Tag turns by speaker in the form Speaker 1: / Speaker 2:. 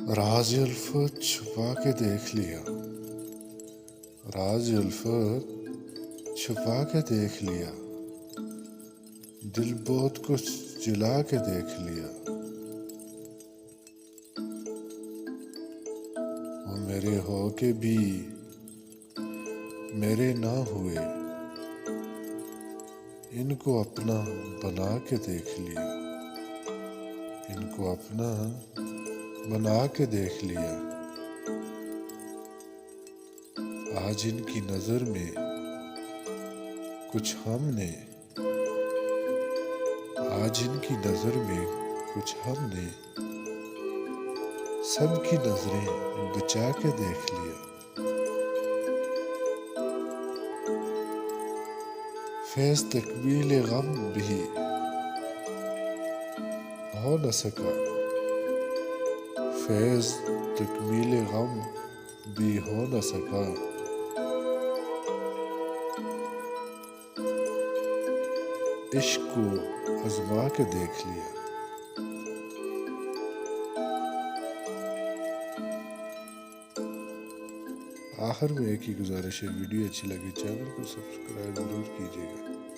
Speaker 1: راز الفت چھپا کے دیکھ لیا، راز الفت چھپا کے دیکھ لیا، دل بہت کچھ جلا کے دیکھ لیا۔ وہ میرے ہو کے بھی میرے نہ ہوئے، ان کو اپنا بنا کے دیکھ لیا، ان کو اپنا بنا کے دیکھ لیا۔ آج ان کی نظر میں کچھ ہم نے، آج ان کی نظر میں کچھ ہم نے سب کی نظریں بچا کے دیکھ لیا۔ فیض تکمیل غم بھی ہو نہ سکا، فیض تکمیل غم بھی ہو نہ سکا۔ عشق کو آزما کے دیکھ لیا۔ آخر میں ایک ہی گزارش ہے، ویڈیو اچھی لگی چینل کو سبسکرائب ضرور کیجیے گا۔